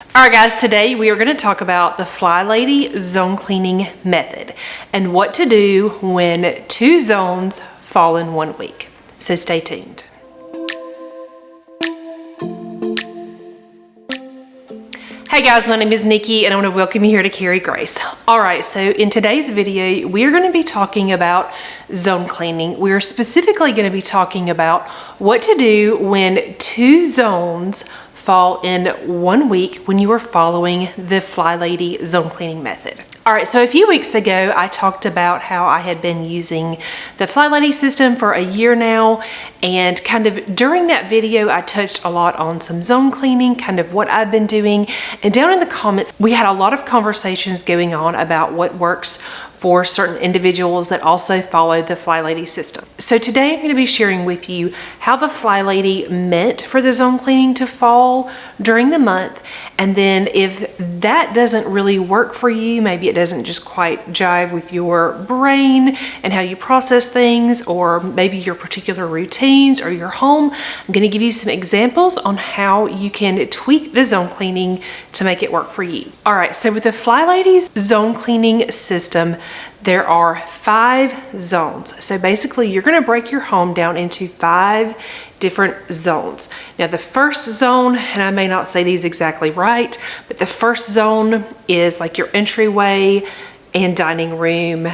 Alright guys, today we are going to talk about the Flylady zone cleaning method and what to do when two zones fall in 1 week. So stay tuned. Hey guys, my name is Nikki and I want to welcome you here to Carry Grace. Alright, so in today's video, we're going to be talking about zone cleaning. We're specifically going to be talking about what to do when two zones fall in 1 week when you are following the Flylady zone cleaning method. All right, so a few weeks ago, I talked about how I had been using the Flylady system for a year now, and kind of during that video, I touched a lot on some zone cleaning, kind of what I've been doing, and down in the comments, we had a lot of conversations going on about what works for certain individuals that also follow the Flylady system. So today I'm going to be sharing with you how the Flylady meant for the zone cleaning to fall during the month, and then if that doesn't really work for you, maybe it doesn't just quite jive with your brain and how you process things, or maybe your particular routines or your home, I'm going to give you some examples on how you can tweak the zone cleaning to make it work for you. All right, so with the Flylady's zone cleaning system, there are 5 zones. So basically you're going to break your home down into 5 different zones. Now the first zone, and I may not say these exactly right, but the first zone is like your entryway and dining room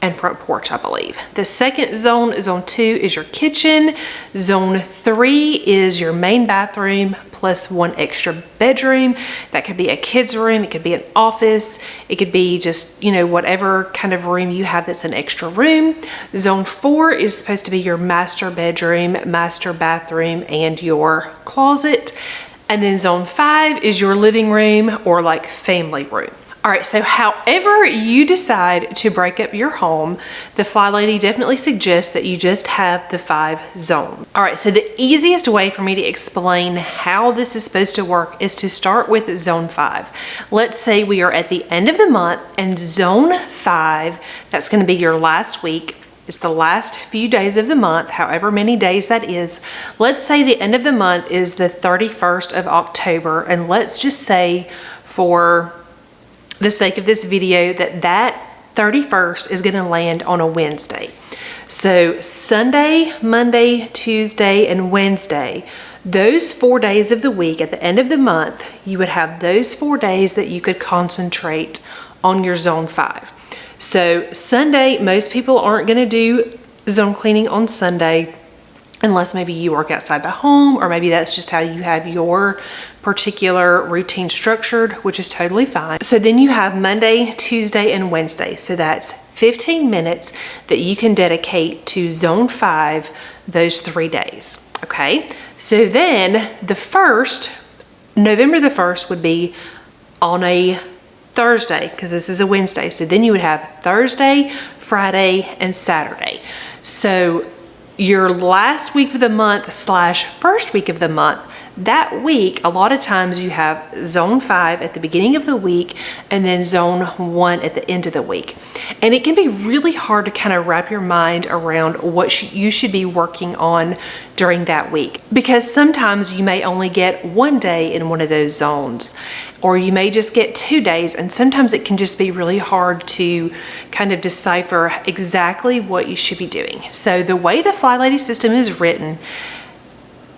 and front porch, I believe. The second zone, zone 2, is your kitchen. Zone 3 is your main bathroom plus 1 extra bedroom. That could be a kid's room, it could be an office, it could be just, you know, whatever kind of room you have that's an extra room. Zone 4 is supposed to be your master bedroom, master bathroom, and your closet. And then zone 5 is your living room or like family room. All right, so however you decide to break up your home, the Flylady definitely suggests that you just have the 5 zones. All right, so the easiest way for me to explain how this is supposed to work is to start with zone 5. Let's say we are at the end of the month and zone 5, that's gonna be your last week. It's the last few days of the month, however many days that is. Let's say the end of the month is the 31st of October, and let's just say for the sake of this video that 31st is going to land on a Wednesday. So Sunday, Monday, Tuesday, and Wednesday, those 4 days of the week at the end of the month, you would have those 4 days that you could concentrate on your zone 5. So Sunday, most people aren't going to do zone cleaning on Sunday unless maybe you work outside the home, or maybe that's just how you have your particular routine structured, which is totally fine. So then you have Monday, Tuesday, and Wednesday. So that's 15 minutes that you can dedicate to zone 5 those 3 days. Okay, so then November the 1st would be on a Thursday, because this is a Wednesday. So then you would have Thursday, Friday, and Saturday. So your last week of the month / first week of the month, that week, a lot of times you have zone 5 at the beginning of the week and then zone 1 at the end of the week. And it can be really hard to kind of wrap your mind around what you should be working on during that week, because sometimes you may only get 1 day in one of those zones, or you may just get 2 days, and sometimes it can just be really hard to kind of decipher exactly what you should be doing. So the way the Flylady system is written,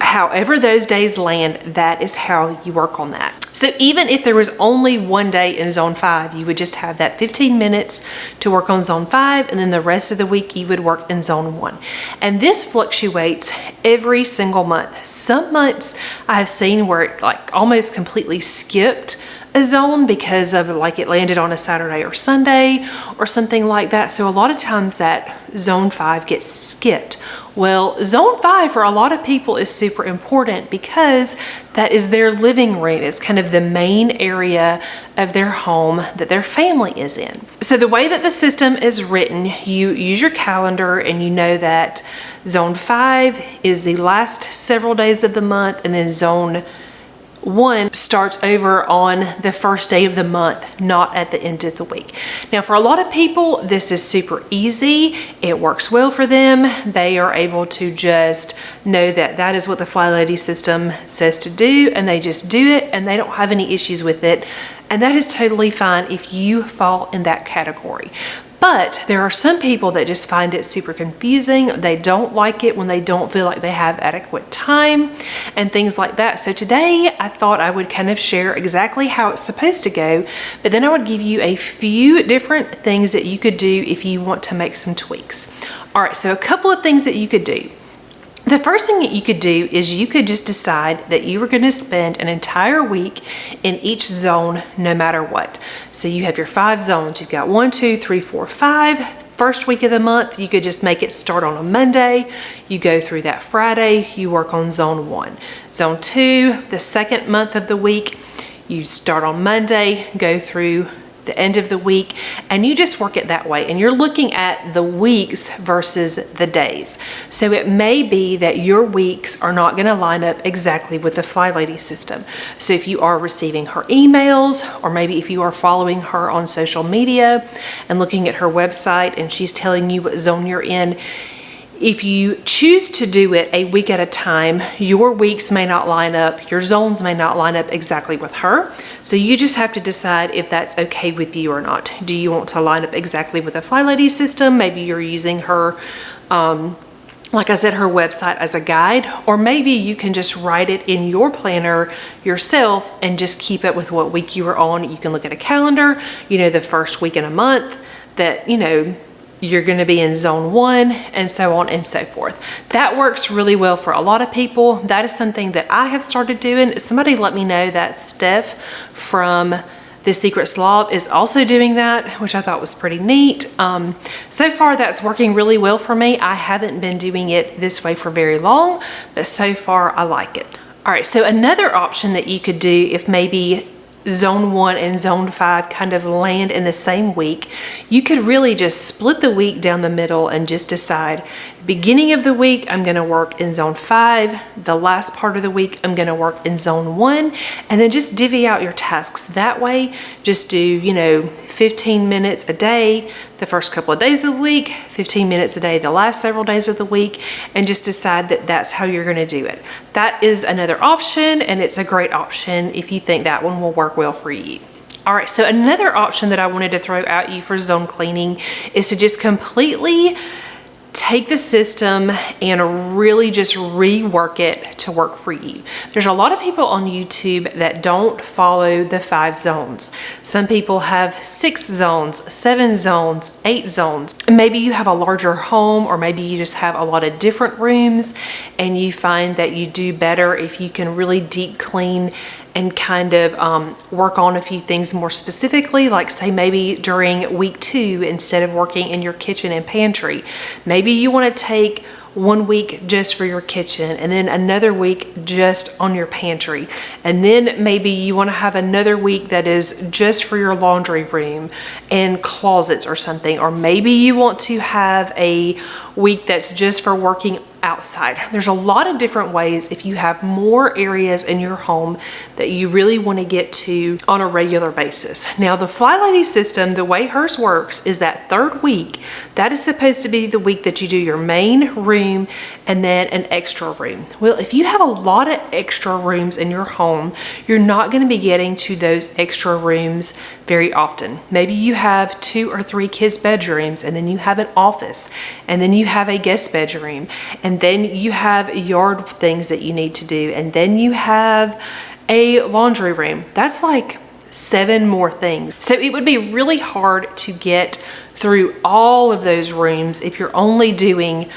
however those days land, that is how you work on that. So even if there was only 1 day in zone 5, you would just have that 15 minutes to work on zone 5, and then the rest of the week you would work in zone 1. And this fluctuates every single month. Some months I have seen where it like almost completely skipped a zone because of like it landed on a Saturday or Sunday or something like that. So a lot of times that zone 5 gets skipped. Well, zone 5 for a lot of people is super important because that is their living room. It's kind of the main area of their home that their family is in. So the way that the system is written, you use your calendar and you know that zone 5 is the last several days of the month, and then zone 1 starts over on the first day of the month, not at the end of the week. Now, for a lot of people, this is super easy. It works well for them. They are able to just know that that is what the Flylady system says to do, and they just do it, and they don't have any issues with it. And that is totally fine if you fall in that category. But there are some people that just find it super confusing. They don't like it when they don't feel like they have adequate time and things like that. So today I thought I would kind of share exactly how it's supposed to go, but then I would give you a few different things that you could do if you want to make some tweaks. All right, so a couple of things that you could do. The first thing that you could do is you could just decide that you were going to spend an entire week in each zone no matter what. So you have your 5 zones. You've got 1, 2, 3, 4, 5. First week of the month, you could just make it start on a Monday. You go through that Friday, you work on zone 1. Zone 2, the second month of the week, you start on Monday, go through the end of the week, and you just work it that way. And you're looking at the weeks versus the days. So it may be that your weeks are not going to line up exactly with the Flylady system. So if you are receiving her emails, or maybe if you are following her on social media and looking at her website and she's telling you what zone you're in, if you choose to do it a week at a time, your weeks may not line up, your zones may not line up exactly with her. So you just have to decide if that's okay with you or not. Do you want to line up exactly with the Flylady system? Maybe you're using her, like I said, her website as a guide, or maybe you can just write it in your planner yourself and just keep it with what week you are on. You can look at a calendar, you know, the first week in a month that, you know, you're going to be in zone 1, and so on and so forth. That works really well for a lot of people. That is something that I have started doing. Somebody let me know that Steph from The Secret Slav is also doing that, which I thought was pretty neat. So far that's working really well for me. I haven't been doing it this way for very long, but so far I like it. All right, so another option that you could do if maybe zone 1 and zone 5 kind of land in the same week, you could really just split the week down the middle and just decide, beginning of the week I'm going to work in zone 5, the last part of the week I'm going to work in zone 1, and then just divvy out your tasks that way. Just do, you know, 15 minutes a day the first couple of days of the week, 15 minutes a day the last several days of the week, and just decide that that's how you're going to do it. That is another option, and it's a great option if you think that one will work well for you. All right, so another option that I wanted to throw at you for zone cleaning is to just completely take the system and really just rework it to work for you. There's a lot of people on YouTube that don't follow the 5 zones. Some people have 6 zones, 7 zones, 8 zones. Maybe you have a larger home, or maybe you just have a lot of different rooms, and you find that you do better if you can really deep clean and kind of work on a few things more specifically, like say maybe during week 2, instead of working in your kitchen and pantry, maybe you want to take 1 week just for your kitchen, and then another week just on your pantry, and then maybe you want to have another week that is just for your laundry room and closets or something, or maybe you want to have a week that's just for working outside. There's a lot of different ways if you have more areas in your home that you really want to get to on a regular basis. Now, the Flylady system, the way hers works is that 3rd week, that is supposed to be the week that you do your main room and then an extra room. Well, if you have a lot of extra rooms in your home, you're not going to be getting to those extra rooms very often. Maybe you have 2 or 3 kids' bedrooms, and then you have an office, and then you have a guest bedroom, and then you have yard things that you need to do, and then you have a laundry room. That's like 7 more things. So it would be really hard to get through all of those rooms if you're only doing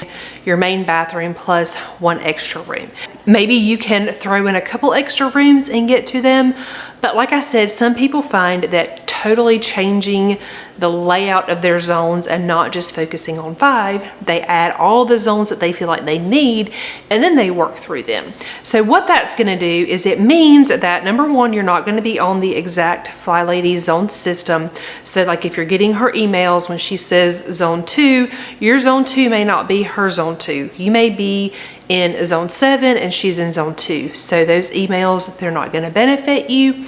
your main bathroom plus 1 extra room. Maybe you can throw in a couple extra rooms and get to them, but like I said, some people find that totally changing the layout of their zones and not just focusing on 5. They add all the zones that they feel like they need, and then they work through them. So what that's going to do is it means that, number one, you're not going to be on the exact Flylady Zone system. So like if you're getting her emails when she says zone 2, your zone 2 may not be her zone 2. You may be in zone 7 and she's in zone 2. So those emails, they're not going to benefit you,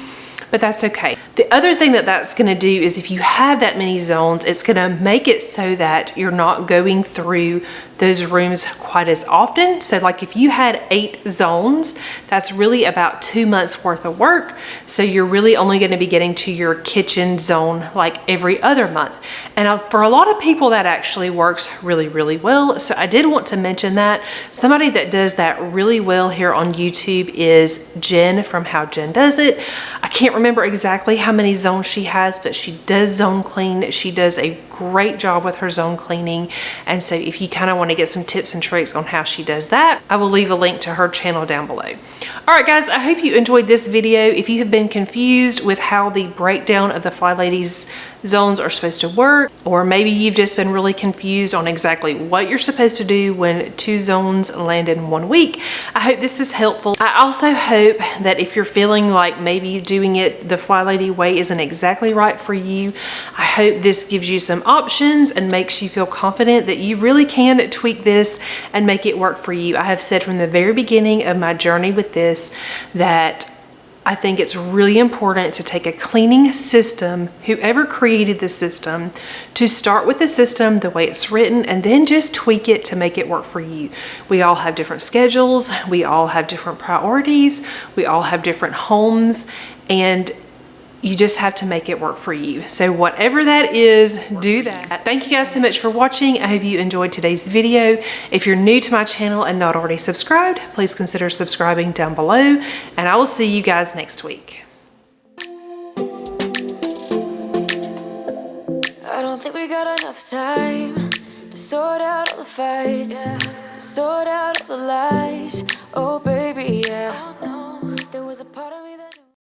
but that's okay. The other thing that that's going to do is if you have that many zones, it's going to make it so that you're not going through those rooms quite as often. So like if you had 8 zones, that's really about 2 months worth of work. So you're really only going to be getting to your kitchen zone like every other month. And for a lot of people that actually works really, really well. So I did want to mention that. Somebody that does that really well here on YouTube is Jen from How Jen Does It. I can't remember exactly how many zones she has, but she does zone clean. She does a great job with her zone cleaning. And so if you kind of want to get some tips and tricks on how she does that, I will leave a link to her channel down below. All right, guys, I hope you enjoyed this video. If you have been confused with how the breakdown of the Flylady's zones are supposed to work, or maybe you've just been really confused on exactly what you're supposed to do when 2 zones land in 1 week, I hope this is helpful. I also hope that if you're feeling like maybe doing it the Flylady way isn't exactly right for you, I hope this gives you some options and makes you feel confident that you really can tweak this and make it work for you. I have said from the very beginning of my journey with this that I think it's really important to take a cleaning system, whoever created the system, to start with the system the way it's written and then just tweak it to make it work for you. We all have different schedules, we all have different priorities, we all have different homes, and you just have to make it work for you. So whatever that is, do that. Thank you guys so much for watching. I hope you enjoyed today's video. If you're new to my channel and not already subscribed, please consider subscribing down below, and I will see you guys next week. I don't think we got enough time to sort out all the fights, to sort out all the lies. Oh baby, yeah. There was a part of me that